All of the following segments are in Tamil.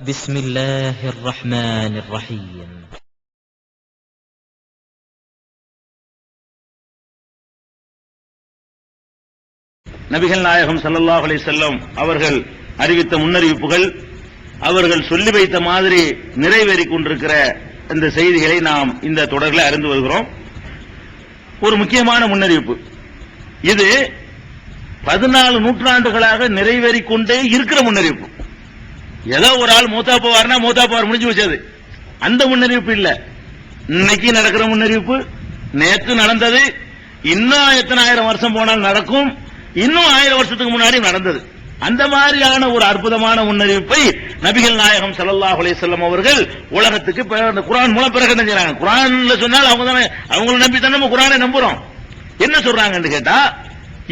بسم الله الرحمن الرحيم. நபிகள் நாயகம் ஸல்லல்லாஹு அலைஹி வஸல்லம் அவர்கள் அறிவித்த முன்னறிவிப்புகள், அவர்கள் சொல்லி வைத்த மாதிரி நிறைவேறிக் கொண்டிருக்கிற இந்த செய்திகளை நாம் இந்த தொடரில் அறிந்து வருகிறோம். ஒரு முக்கியமான முன்னறிவிப்பு இது. 14 நூற்றாண்டுகளாக நிறைவேறிக் கொண்டே இருக்கிற முன்னறிவிப்பு. ஏதோ ஒரு ஆள் மூத்தா போவார் முடிஞ்சு வச்சது அந்த முன்னறிவிப்பு இல்ல. இன்னைக்கு நடக்கிற முன்னறிவிப்பு, நேற்று நடந்தது, இன்னும் எத்தனை ஆயிரம் வருஷம் போனால் நடக்கும், இன்னும் 1000 வருஷத்துக்கு முன்னாடி நடந்தது. அந்த மாதிரியான ஒரு அற்புதமான முன்னறிவிப்பை நபிகள் நாயகம் ஸல்லல்லாஹு அலைஹி வஸல்லம் அவர்கள் உலகத்துக்கு குர்ஆன் மூலம் பிரகடனம் செய்றாங்க. குர்ஆன்ல சொன்னால் அவங்கள நம்பி தான் நம்ம குர்ஆனை நம்புறோம். என்ன சொல்றாங்கன்னு கேட்டா,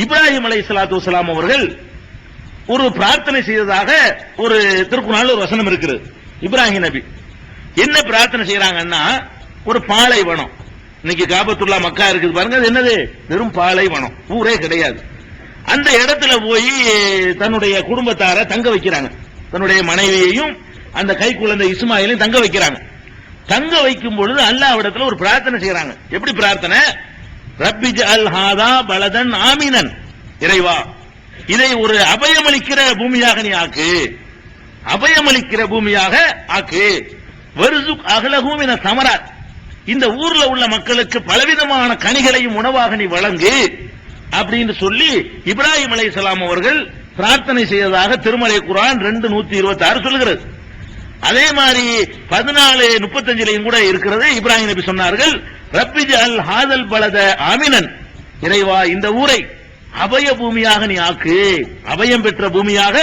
இப்ராஹிம் அலைஹிஸ்ஸலாத்து வஸலாம் அவர்கள் ஒரு பிரார்த்தனை செய்ததாக ஒரு திருக்குர்ஆன்ல ஒரு வசனம் இருக்கிறது. இப்ராஹிம் நபி என்ன பிரார்த்தனை செய்யறாங்கன்னா, ஒரு பாலைவனம், இன்னைக்கு காபத்துல்லா மக்கா இருக்குது பாருங்க, அது என்னது? வெறும் பாலைவனம், ஊரே கிடையாது. அந்த இடத்துல போய் தன்னுடைய குடும்பத்தார தங்க வைக்கிறாங்க. தன்னுடைய மனைவியையும் அந்த கை குழந்தை இஸ்மாயிலையும் தங்க வைக்கிறாங்க. தங்க வைக்கும் பொழுது அல்லாஹ்விடத்துல ஒரு பிரார்த்தனை செய்யறாங்க. எப்படி பிரார்த்தனை? ரப்பி ஜஅல் ஹாதா பலதன் ஆமினன், இறைவா இதை ஒரு அபயமளிக்கிற பூமியாக நீ ஆக்கு, அபயமளிக்கிற பூமியாக ஆக்கு. வர்சுக் அஹ்லஹு மின ஸமராத், இந்த ஊர்ல உள்ள மக்களுக்கு பலவிதமான கனிகளையும் உணவாக நீ வழங்கு அப்படின்னு சொல்லி இப்ராஹிம் அலைஹிஸ்ஸலாம் அவர்கள் பிரார்த்தனை செய்ததாக திருமலை குர்ஆன் 2:126 சொல்லுகிறது. அதே மாதிரி 14:35 கூட இருக்கிறது. இப்ராஹிம் நபி சொன்னார்கள், ரப்பி ஜஅல் ஹாதல் பலத ஆமினன், இறைவா இந்த ஊரை அபய பூமியாக நீ ஆக்கு, அபயம் பெற்ற பூமியாக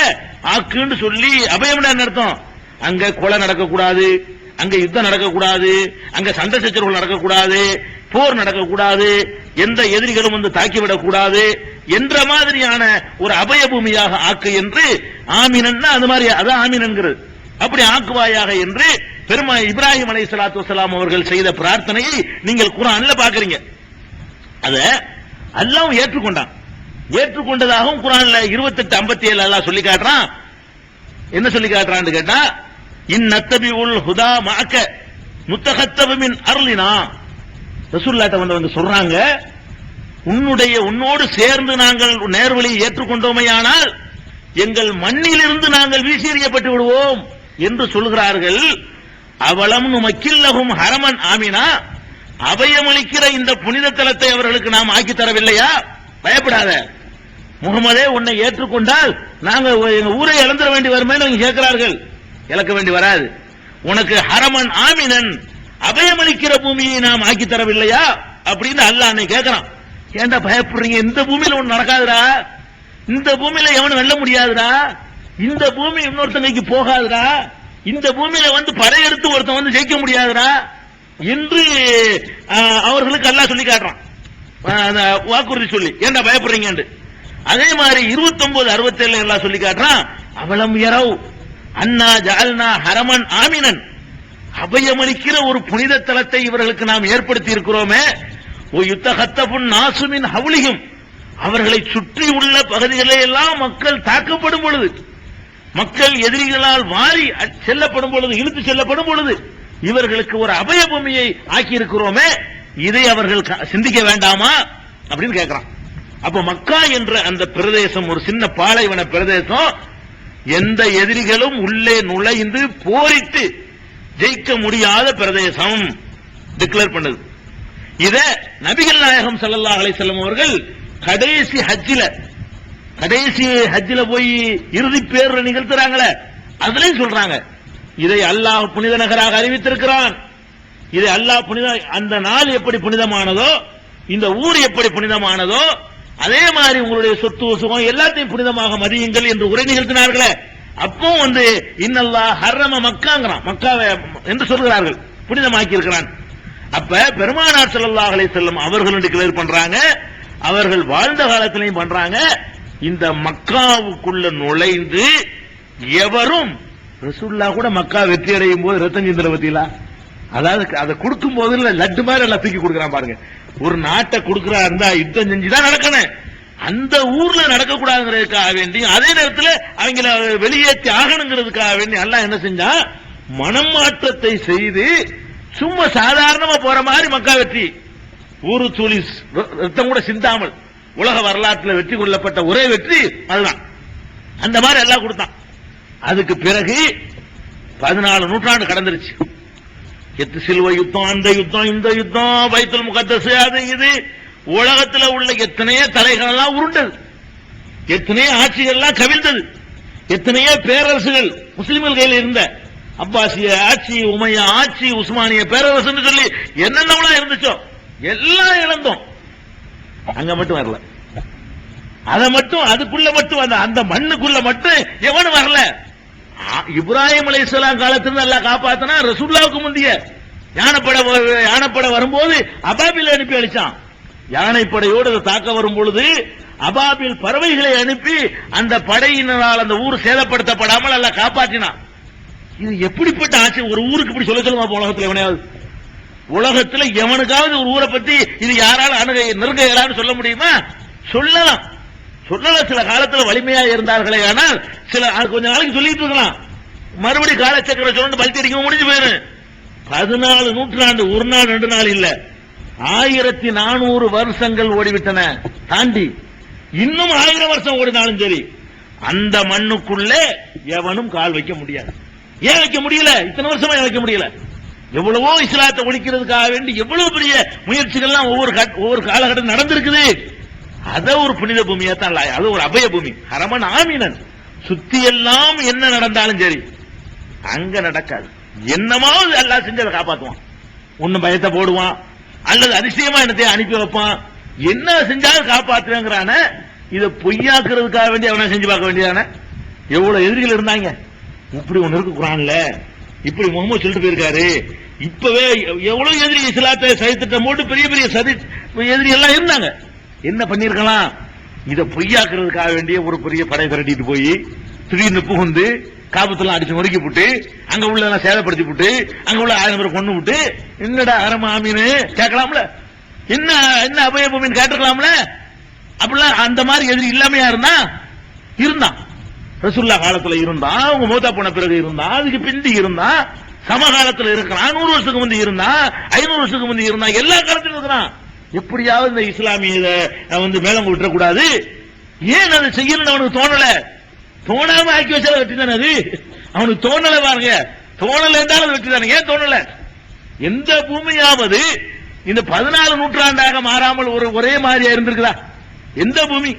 ஆக்குன்னு சொல்லி. அபயம் என்ன அர்த்தம்? அங்க கொலை நடக்கக்கூடாது, அங்க யுத்தம் நடக்கக்கூடாது, அங்க சண்டை சச்சரவுகள் நடக்கக்கூடாது, போர் நடக்கக்கூடாது, எந்த எதிரிகளும் வந்து தாக்கிவிடக் கூடாது என்ற மாதிரியான ஒரு அபய பூமியாக ஆக்கு என்று. ஆமினன்னா அது மாதிரி, அதான் ஆமினன்கிறது. அப்படி ஆக்குவாயாக என்று பெருமா இப்ராஹிம் அலைஹிஸ்ஸலாத்து வஸலாம் அவர்கள் செய்த பிரார்த்தனையை நீங்கள் குர்ஆன்ல பாக்குறீங்க. அத அல்லாஹ் ஏற்றுக்கொண்டான். ஏற்றுக்கொண்டதாகவும் குர்ஆன்ல 28:57 அல்லாஹ் சொல்லி காட்டுறான். என்ன சொல்லி காட்டுறான்னு கேட்டா, இன்னத்தபிஉல் ஹுதா மஅக முத்தகத்தப மின் அர்லினா, ரசூலுல்லாஹ் வந்து சொல்றாங்க, உன்னோடு சேர்ந்து நாங்கள் நேர்வழியை ஏற்றுக்கொண்டோமையானால் எங்கள் மண்ணிலிருந்து நாங்கள் வீசி எறியப்பட்டு விடுவோம் என்று சொல்கிறார்கள். அவலம் நுமக்கில்லஹும் ஹரமன் ஆமினா, அபயமளிக்கிற இந்த புனித தலத்தை அவர்களுக்கு நாம் ஆக்கி தரவில்லையா? பயப்படாத முகமதே, உன்னை ஏற்றுக்கொண்டால் நாங்க எங்க ஊரை இழந்துட வேண்டி வருமே கேட்கிறார்கள். இழக்க வேண்டி வராது. உனக்கு ஹரமன் ஆமினன், அபயமளிக்கிற பூமியை நாம் ஆக்கி தரவில்லையா அப்படின்னு அல்லாஹ் அன்னை கேட்கிறான். ஏண்டா பயப்படுறீங்க? இந்த பூமியில ஒண்ணு நடக்காதுடா, இந்த பூமியில எவனும் வெல்ல முடியாதுடா, இந்த பூமி இன்னொருத்தனைக்கு போகாதுடா, இந்த பூமியில வந்து படையெடுத்து ஒருத்தன் வந்து ஜெயிக்க முடியாதுடா என்று அவர்களுக்கு அல்லாஹ் சொல்லி காட்டுறான், வாக்குறுதி சொல்லி. ஏண்டா பயப்படுறீங்க? அதே மாதிரி 29:67 எல்லாம் சொல்லி காட்டுறான். அவலம் யரவ் அன்னா ஜஅல்னா ஹரமன் ஆமினன், அபயமளிக்கிற ஒரு புனித தலத்தை இவர்களுக்கு நாம் ஏற்படுத்தி இருக்கிறோமே. ஓ யுத்தஹத்தபுன் நாசு மின் ஹவ்லிஹிம், அவர்களை சுற்றி உள்ள பகுதிகளில் எல்லாம் மக்கள் தாக்கப்படும் பொழுது, மக்கள் எதிரிகளால் வாரி செல்லப்படும் பொழுது, இழுத்து செல்லப்படும் பொழுது இவர்களுக்கு ஒரு அபய பூமியை ஆக்கி இருக்கிறோமே, இதை அவர்கள் சிந்திக்க வேண்டாமா அப்படின்னு கேட்கிறான். அப்ப மக்கா என்ற அந்த பிரதேசம் ஒரு சின்ன பாலைவன பிரதேசம், எந்த எதிரிகளும் உள்ளே நுழைந்து போரிட்டு ஜெயிக்க முடியாத பிரதேசம் டிக்ளேர் பண்ணது. இத நபிகள் நாயகம் ஸல்லல்லாஹு அலைஹி வஸல்லம் அவர்கள் கடைசி ஹஜ்ஜில போய் இறுதி பேர் நிகழ்த்துறாங்களே, அதுலயும் சொல்றாங்க, இதை அல்லாஹ் புனித நகராக அறிவித்திருக்கிறான். இதை அல்லாஹ் புனித, அந்த நாள் எப்படி புனிதமானதோ, இந்த ஊர் எப்படி புனிதமானதோ, அதே மாதிரி உங்களுடைய சொத்து சுகம் எல்லாத்தையும் புனிதமாக மதியுங்கள் என்று உரை நிகழ்த்தினார்களே. அப்போ வந்து இன்னல்லாஹ் ஹர்ரம மக்காங்கிறான், மக்காவை என்று சொல்கிறார்கள், புனிதமாக்கி இருக்கிறான். அப்ப பெருமானார் ஸல்லல்லாஹு அலைஹி வஸல்லம் அவர்கள் டிக்ளேர் பண்றாங்க, அவர்கள் வாழ்ந்த காலத்திலையும் பண்றாங்க, இந்த மக்காவுக்குள்ள நுழைந்து எவரும், ரசூலுல்லாஹ் கூட மக்கா வெற்றி அடையும் போது ரத்தம் சிந்தல பத்தியா, அதாவது அதை கொடுக்கும் போது லட்டு மாதிரி எல்லாம் தூக்கி கொடுக்கிறான் பாருங்க. ஒரு நாட்டை கொடுக்கிறா இருந்தா யுத்தம் செஞ்சுதான் நடக்கணும். அந்த ஊர்ல நடக்கக்கூடாதுங்கிறதுக்காக வேண்டி, அதே நேரத்தில் அவங்கள வெளியேற்றி ஆகணுங்கிறதுக்காக வேண்டி அல்லாஹ் என்ன செஞ்சா, மனம் மாற்றத்தை செய்து சும்மா சாதாரணமா போற மாதிரி மக்கா வெற்றி, ஊரு துளி ரத்தம் கூட சிந்தாமல் உலக வரலாற்றில் வெற்றி கொள்ளப்பட்ட ஒரே வெற்றி அதுதான். அந்த மாதிரி எல்லாம் கொடுத்தான். அதுக்கு பிறகு 14 நூற்றாண்டு கடந்துருச்சு. எத்து சிலுவை யுத்தம், அந்த யுத்தம், இந்த யுத்தம், பைத்துல் முகத்தஸ், அது இது, உலகத்தில் உள்ள எத்தனையோ தலைகள் எல்லாம் உருண்டது, எத்தனையோ ஆட்சிகள் எல்லாம் கவிழ்ந்தது, எத்தனையோ பேரரசுகள் முஸ்லிம்கள் கையில் இருந்த அப்பாசிய ஆட்சி, உமையா ஆட்சி, உஸ்மானிய பேரரசு சொல்லி என்னென்னலாம் இருந்துச்சோ எல்லாம் இழந்தோம். அங்க மட்டும் வரல. அதை மட்டும் அதுக்குள்ள மட்டும் அந்த மண்ணுக்குள்ள மட்டும் எவனும் வரல. இப்ராஹிம் அலைஹிஸ்ஸலாம் காலத்திலிருந்து அல்லாஹ் காப்பாத்தினா. ரசூலுல்லாஹ்வுக்கு முந்தைய யானைப்படை வரும்போது அபாபில் அனுப்பி அழிச்சான். யானைப்படையோடு தாக்க வரும் பொழுது அபாபில் பறவைகளை அனுப்பி அந்த படையினரால் அந்த ஊர் சேதப்படுத்தப்படாமல் அல்லாஹ் காப்பாற்றினான். இது எப்படிப்பட்ட ஆட்சி? ஒரு ஊருக்கு இப்படி சொல்லுமா உலகத்தில் எவனையாவது? உலகத்தில் எவனுக்காவது ஒரு ஊரை பத்தி இது யாரால நெருங்க இயலான்னு சொல்ல முடியுமா? சொல்லலாம். சில காலத்தில் வலிமையா இருந்தார்களே, ஆனால் சில கொஞ்ச நாளைக்கு சொல்லிட்டு இருக்கலாம், மறுபடியும் காலச்சக்கர சொல்லி பல்டி அடிக்க முடிஞ்சு போயிரு. 14 நூற்றாண்டு, ஒரு நாள் 2 நாள் இல்ல, 1400 வருஷங்கள் ஓடிவிட்டன தாண்டி. இன்னும் 1000 வருஷம் ஓடினாலும் சரி அந்த மண்ணுக்குள்ளே எவனும் கால் வைக்க முடியாது. ஏன் வைக்க முடியல? இத்தனை வருஷமா வைக்க முடியல. எவ்வளவோ இஸ்லாத்தை ஒழிக்கிறதுக்காக வேண்டி எவ்வளவு பெரிய முயற்சிகள்லாம் ஒவ்வொரு காலகட்டம் நடந்திருக்குது. அத ஒரு புனித பூமியா தான், அது ஒரு அபய பூமி, ஹரமன் ஆமீனன். சுத்தி எல்லாம் என்ன நடந்தாலும் சரி அங்க நடக்காது. என்னமாவது அல்லாஹ் செஞ்சதை காப்பாற்றுவான். ஒன்னும் பயத்தை போடுவான், அல்லது அதிசயமா என்னத்தையும் அனுப்பி வைப்பான். என்ன செஞ்சாலும் காப்பாற்றுவேங்கிறான. இதை பொய்யாக்குறதுக்காக வேண்டி அவனை செஞ்சு பார்க்க வேண்டியதான. எவ்வளவு எதிரிகள் இருந்தாங்க. இப்படி ஒண்ணு இருக்கு குர்ஆன்ல, இப்படி முகமது சொல்லிட்டு போயிருக்காரு. இப்பவே எவ்வளவு எதிரி இஸ்லாத்தை சதித்திட்டம் போட்டு பெரிய பெரிய எதிரி எல்லாம் இருந்தாங்க. என்ன பண்ணிருக்கலாம்? இதை பொய்யாக்குறதுக்காக வேண்டிய ஒரு பெரிய படை திரட்டிட்டு போய் திடீர்னு புகுந்து காபத்தெல்லாம் அடிச்சு நொறுக்கி விட்டு அங்க உள்ள சேதப்படுத்தி விட்டு அங்க உள்ள 1000 பேர் கொண்டு விட்டு, என்னடா ஹரம் ஆமீனு கேட்கலாம்ல, என்ன என்ன அபய பூமின்னு கேட்டுக்கலாம்ல. அப்படிலாம் அந்த மாதிரி எதிரி இல்லாமையா இருந்தான். ரசூலுல்லாஹ் காலத்துல இருந்தா, அவங்க மூத்தா போன பிறகு இருந்தா, அதுக்கு பிந்தி இருந்தா, சமகாலத்தில் இருக்கிறான், 100 வருஷத்துக்கு முந்தி இருந்தா, 500 வருஷத்துக்கு முந்தி இருந்தா, எல்லா காலத்திலும் இருக்கிறான். எப்படியாவது இந்த இஸ்லாமிய மேலம் விட்டுறக்கூடாது. ஏன் அதை செய்யணும்னு அவனுக்கு தோணல? தோணாம ஆக்கி வச்சாலும் வெற்றி தானே அது. அவனுக்கு தோணல பாருங்க, தோணல என்றாலும் வெற்றி தானே. ஏன் தோணல? எந்த பூமியாவது இந்த 14 நூற்றாண்டாக மாறாமல் ஒரே மாதிரியா இருந்திருக்குதா? எந்த பூமி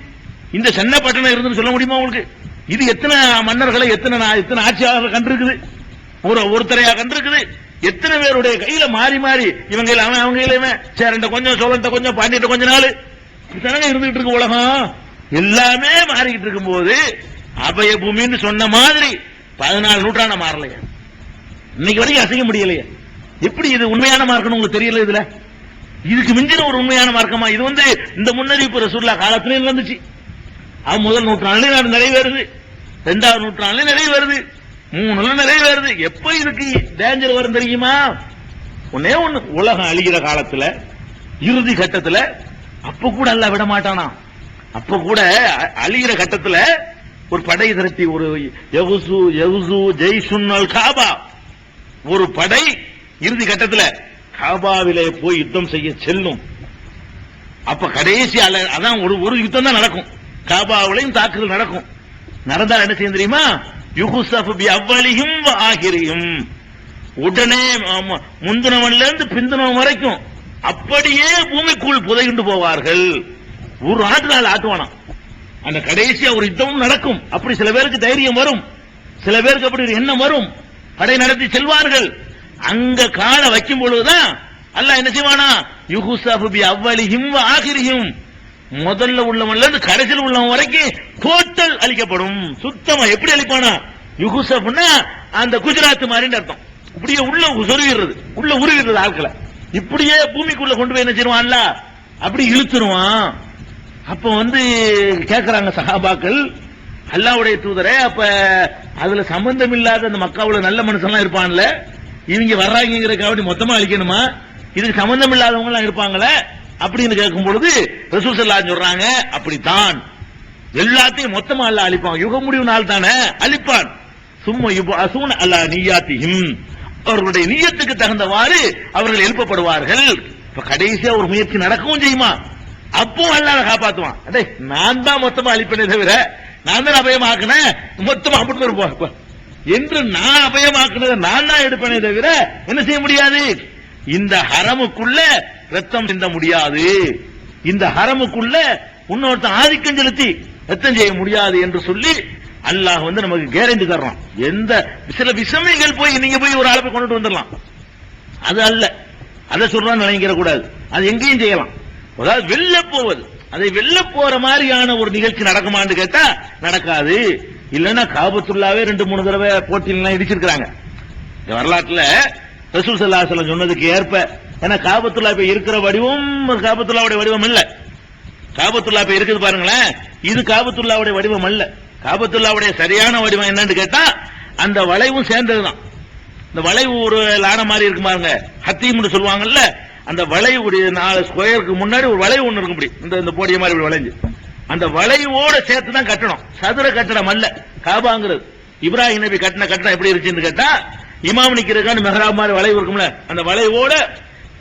இந்த சென்னை பட்டணம் இருந்து சொல்ல முடியுமா உங்களுக்கு? இது எத்தனை மன்னர்களை எத்தனை ஆட்சியாளர்கள் கண்டிருக்குது, ஒருத்தரையா கண்டிருக்குது. எத்தனை பேருடைய கையில மாறி மாறி இவங்க அவங்க சேரண்ட கொஞ்சம், சோழன்ட்ட கொஞ்சம், பாண்டியட்ட கொஞ்ச நாள் இருந்துகிட்டு இருக்கு உலகம். எல்லாமே மாறிக்கிட்டு இருக்கும் போது அபய பூமின்னு சொன்ன மாதிரி 14 நூற்றாண்டு மாறலையா? இன்னைக்கு வரைக்கும் அசைக்க முடியலையே. எப்படி இது உண்மையான மார்க்கம் உங்களுக்கு தெரியல? இதுல இதுக்கு மிஞ்சின ஒரு உண்மையான மார்க்கமா? இது இந்த முன்னறிவிப்பு ரசூலுல்லாஹ் காலத்திலே நடந்துச்சு. அது முதல் நூற்றாண்டுல நிறைவேறுது, 2வது நூற்றாண்டுல நிறைவேறுது, 3ல நிறைவேறுது. எப்ப இதுக்கு டேஞ்சர் வரும் தெரியுமா? ஒன்னே ஒண்ணு, உலகம் அழிகிற காலத்துல, இறுதி கட்டத்துல, அப்ப கூட அல்லாஹ் விட மாட்டானா. அப்ப கூட அழிகிற கட்டத்துல ஒரு படை திரட்டி, ஒரு ஜெய்சுன்னல் காபா, ஒரு படை இறுதி கட்டத்துல காபாவிலே போய் யுத்தம் செய்ய செல்லும். அப்ப கடைசி அதான் ஒரு யுத்தம் தான் நடக்கும். காபாவிலையும் தாக்குதல் நடக்கும். நடந்தால் என்ன செய்யும் தெரியுமா? யுகுஸஃபு பி அவ்வலிஹிம் வ ஆகிரிஹிம், உடனே முந்தினவன்ல இருந்து பிந்தினவன் வரைக்கும் அப்படியே பூமிக்குள் புதையுண்டு போவார்கள். ஒரு ஆட்டுநாள் ஆட்டுவானா. அந்த கடைசியா ஒரு யுத்தமும் நடக்கும். அப்படி சில பேருக்கு தைரியம் வரும், சில பேருக்கு அப்படி ஒரு எண்ணம் வரும், படை நடத்தி செல்வார்கள். அங்க கால வைக்கும் பொழுதுதான் அல்லாஹ் என்ன செய்வானா? யுகுஸஃபு பி அவ்வலிஹிம் வ ஆகிரிஹிம், முதல்ல உள்ளவன்ல இருந்து கடைசியில் உள்ளவன் வரைக்கும் டோட்டல் அழிக்கப்படும். சுத்தமா. எப்படி அழிப்பானா? யுகுஸப்னா அந்த குஜராத் மாதிரி அர்த்தம். இப்படியே உள்ள சொருகிறது, உள்ள உருகிறது ஆட்களை. இப்படியே பூமிக்குள்ள கொண்டு போய் என்ன செய்வான்ல, அப்படி இழுத்துருவான். அப்ப கேட்கிறாங்க சஹாபாக்கள், அல்லாஹ்வுடைய தூதரே, அப்ப அதுல சம்பந்தம் இல்லாத அந்த மக்காவுல நல்ல மனுஷன்லாம் இருப்பான்ல, இவங்க வர்றாங்கிறதுக்காக மொத்தமா அழிக்கணுமா? இதுக்கு சம்பந்தம் இல்லாதவங்க எல்லாம் இருப்பாங்களே, அப்படின்னு கேட்கும் பொழுது ரசூல் ஸல்லல்லாஹு அலைஹி சொல்றாங்க, அப்படித்தான் எல்லாத்தையும் மொத்தமா அல்லாஹ் அழிப்பான், யுக முடிவு நாள் தானே அழிப்பான். சும்ம யுபஅஸூன அலா நிய்யாத்திஹிம், அவர்களுடைய நியத்துக்கு தகுந்தவாறு அவர்கள் எழுப்பப்படுவார்கள். இப்ப கடைசியா ஒரு முயற்சி நடக்கவும் செய்யுமா, அப்போ அல்லாஹ் காப்பாத்துவான். அடே நான் தான் மொத்தமா அழிப்பேனே தவிர, நான் தான் அபயமாக்குனேன், மொத்தமா அப்படி இருப்போம் என்று நான் அபயமாக்குனதை நான் தான் எடுப்பேனே தவிர என்ன செய்ய முடியாது. இந்த ஹரமுக்குள்ள ரத்தம் சிந்த முடியாது, இந்த ஹரமுக்குள்ள இன்னொருத்தன் ஆதிக்கம் செலுத்தி ரத்தம் செய்ய முடியாது என்று சொல்லி அல்லாஹ் வந்து நமக்கு கேரண்டி தர்றான். எந்த சில விஷயங்கள் போய் நீங்க போய் ஒரு ஆளை கொண்டுட்டு வந்துடலாம், அது அல்ல, அதை சொல்றான்னு நினைக்கிற கூடாது. அது எங்கேயும் செய்யலாம். அதாவது வெல்ல போவது, அதை வெல்ல போற மாதிரியான ஒரு நிகழ்ச்சி நடக்குமான்னு கேட்டா நடக்காது. இல்லன்னா காபத்துல்லாவே 2-3 தடவை போட்டியிலாம் இடிச்சிருக்காங்க. இந்த வரலாற்றுல ரசூல் ஸல்லல்லாஹு அலைஹி வஸல்லம் சொன்னதுக்கு ஏற்ப, ஏன்னா காபத்துல்லா இப்ப இருக்கிற வடிவம் காபத்துல்லாவுடைய வடிவம் இல்ல. காபத்துல்லா இப்ப இருக்குது பாருங்களேன், இது காபத்துல்லாவுடைய வடிவம் அல்ல. காபத்துல்லாவுடைய சரியான வடிவம் என்னன்னு கேட்டா அந்த வளைவும் சேர்ந்ததுதான். இந்த வளைவு ஒரு லான மாதிரி இருக்கு பாருங்க, ஹத்தீம்னு சொல்லுவாங்கல்ல, அந்த வளைவுடைய 4 ஸ்கொயருக்கு முன்னாடி ஒரு வளைவு ஒண்ணு இருக்கும், இப்படி இந்த போடிய மாதிரி வளைஞ்சு, அந்த வளைவோட சேர்த்து தான் கட்டணும், சதுர கட்டடம் அல்ல காபாங்கிறது. இப்ராஹிம் நபி கட்டின கட்டடம் எப்படி இருந்துச்சுன்னு கேட்டா, இமாம் நிக்கிறதுக்கான மெஹராப் மாதிரி வளைவு இருக்கும்ல, அந்த வளைவோட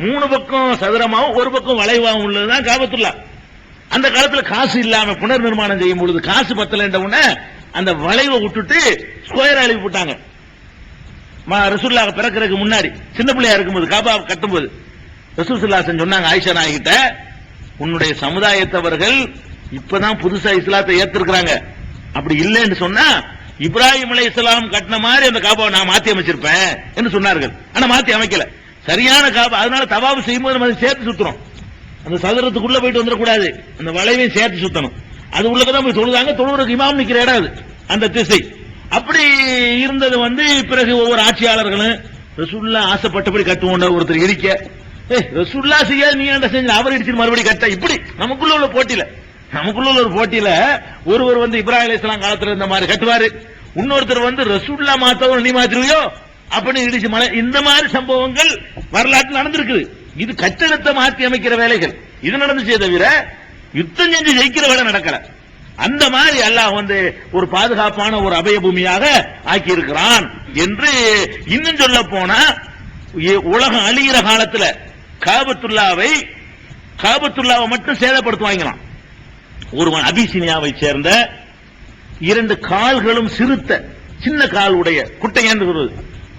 3 பக்கம் சதுரமாவும் ஒரு பக்கம் வளைவாகவும் உள்ளதுதான் காபத்துல்லா. அந்த காலத்துல காசு இல்லாம புனர் நிர்மாணம் செய்யும் பொழுது காசு பத்தலன்ற உடனே அந்த வளைவை விட்டுட்டு ஸ்கொயர் அழிவு போட்டாங்க. ரசூலுல்லாஹ் பிறக்கிறதுக்கு முன்னாடி சின்ன பிள்ளையா இருக்கும்போது காபா கட்டும்போது ரசூல் ஸல்லல்லாஹு அலைஹி வஸல்லம் சொன்னாங்க ஆயிஷா நாயகிட்ட, உன்னுடைய சமுதாயத்தவர்கள் இப்பதான் புதுசா இஸ்லாத்தை ஏத்திருக்கிறாங்க, அப்படி இல்லைன்னு சொன்னா இப்ராஹிம் அலைஹிஸ்ஸலாம் கட்டின மாதிரி அந்த காபாவை நான் மாத்தி அமைச்சிருப்பேன் என்று சொன்னார்கள். ஆனா மாத்தி அமைக்கல, சரியான காபா. அதனால தவாப் செய்யும்போது நம்ம சேர்த்து சுத்துறோம், அந்த சதுரத்துக்குள்ள போயிட்டு வந்துடக்கூடாது, அந்த வளைவையும் சேர்த்து சுத்தணும். அது உள்ளதான் போய் தொழுதாங்க, தொழுவுறதுக்கு இமாம் நிக்கிற இடம் அது, அந்த திசை. அப்படி இருந்தது வந்து பிறகு ஒவ்வொரு ஆட்சியாளர்களும் ரசூலுல்லாஹ் ஆசைப்பட்டபடி கட்டுவோம். ஒருத்தர் இடிக்க, ரசூலுல்லாஹ் செய்ய நீ என்ன செஞ்ச, அவர் இடிச்சு மறுபடியும் கட்ட, இப்படி நமக்குள்ள உள்ள ஒரு போட்டியில ஒருவர் வந்து இப்ராஹிம் அலைஹிஸ்ஸலாம் காலத்துல இருந்த மாதிரி கட்டுவாரு, இன்னொருத்தர் வந்து ரசூலுல்லாஹ் மாத்தவும் நீ மாத்திருவியோ அப்படின்னு இடிச்சு மலை. இந்த மாதிரி சம்பவங்கள் வரலாற்றில் நடந்திருக்குது. இது கட்டடத்தை மாற்றி அமைக்கிற வேலைகள் இது நடந்துச்சே தவிர யுத்தம் செஞ்சு ஜெயிக்கிற வேலை நடக்கல. அந்த மாதிரி அல்லாஹ் வந்து ஒரு பாதுகாப்பான ஒரு அபய பூமியாக ஆக்கி இருக்கிறான் என்று. இன்னும் சொல்ல போனா உலகம் அழிகிற காலத்துல காபத்துல்லாவை மட்டும் சேதப்படுத்துவாங்களாம். ஒருவன் அபிசீனியாவை சேர்ந்த 2 கால்களும் சிறுத்த சின்ன கால் உடைய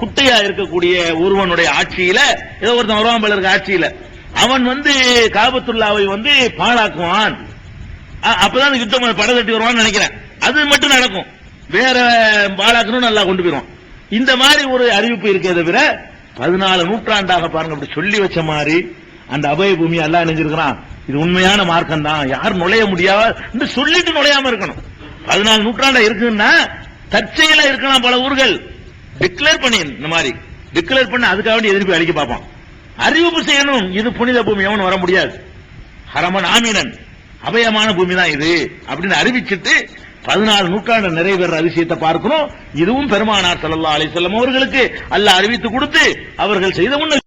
குட்டையா இருக்கக்கூடிய ஒருவனுடைய ஆட்சியில, ஏதோ ஒருத்தன் வருவான் போல இருக்க ஆட்சியில, அவன் வந்து காபத்துல்லாவை வந்து பாழாக்குவான். அப்பதான் யுத்தம் படை தட்டி வருவான்னு நினைக்கிறேன். அது மட்டும் நடக்கும், வேற பாழாக்கணும் நல்லா கொண்டு போயிடும். இந்த மாதிரி ஒரு அறிவிப்பு இருக்கே தவிர 14 நூற்றாண்டாக பாருங்க அப்படி சொல்லி வச்ச மாதிரி அந்த அபய பூமி அல்லாஹ் நினைஞ்சிருக்கிறான். இது உண்மையான மார்க்கம் தான், யாரும் நுழைய முடியாது சொல்லிட்டு நுழையாம இருக்கணும். 14 நூற்றாண்டா இருக்குன்னா தற்செயலா இருக்கலாம். பல ஊர்கள் டிக்ளேர் பண்ணி இந்த மாதிரி டிக்ளேர் பண்ணி அதுக்காக எதிர்ப்பு அளிக்க பார்ப்பான். அறிவிப்பு செய்யணும், இது புனித பூமி, எவனும் வர முடியாது, ஹரமன் ஆமீனன், அபயமான பூமி தான் இது அப்படின்னு அறிவிச்சிட்டு 14 நூற்றாண்டு நிறைவேற அதிசயத்தை பார்க்கிறோம். இதுவும் பெருமானார் ஸல்லல்லாஹு அலைஹி வஸல்லம் அவர்களுக்கு அல்லாஹ் அறிவித்து கொடுத்து அவர்கள் செய்த முன்ன